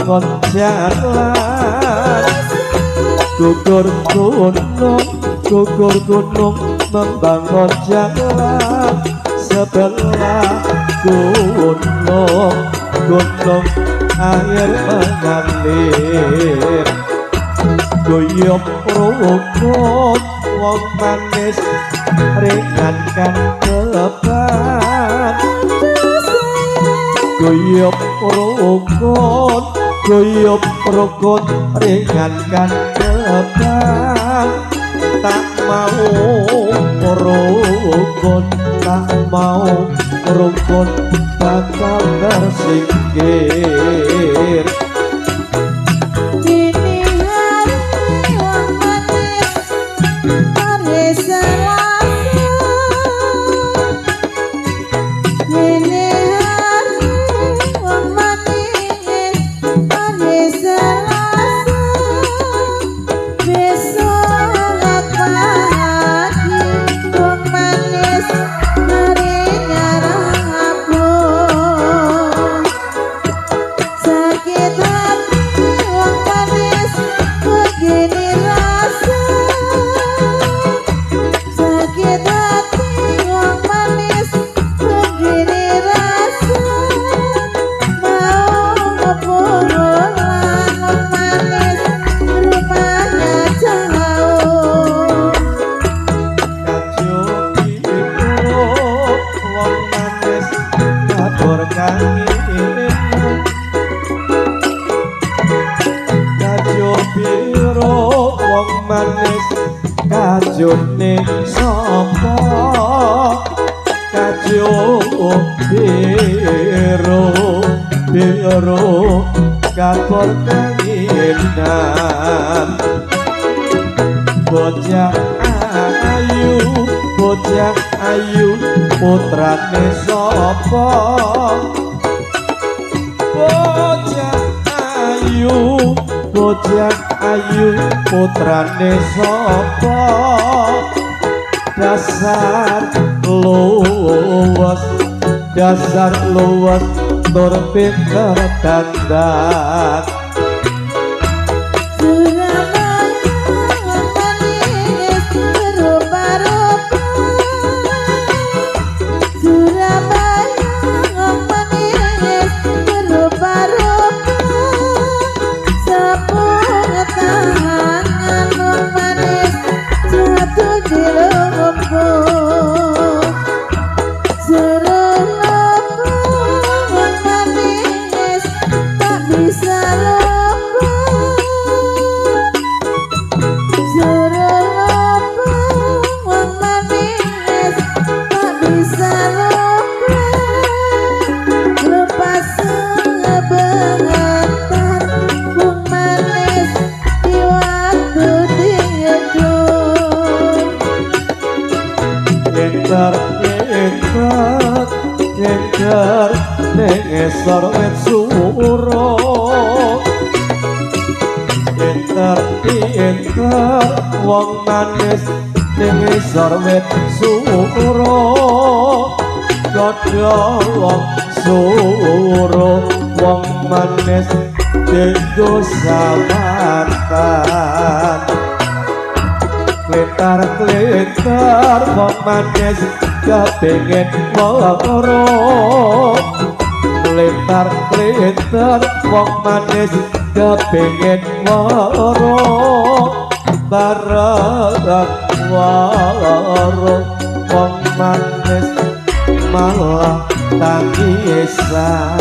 membangun jalan gugur gunung membangun jalan sebelah gunung air mengalir guyub rukun wong manis ringankan beban guyub rukun ringankan beban tak mau rukun bakal tersingkir kajune sapa kajo biru kapur kangenan bocah ayu putrane sapa bocah ayu putrane sapa dasar luwes tur pinter dandan Engker nengesor wet suro Engker wong manis nengesor wet suro Godhong suro wong manis denggo samatan Kletar wong manis kepengin loro Kletar wong manis kepengin loro bareng loro wong manis malah tangisan.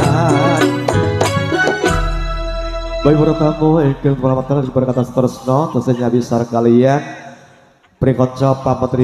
Baik para tamu ingkang kula aturaken berkata tresna dosennya besar kalian prikoca pamit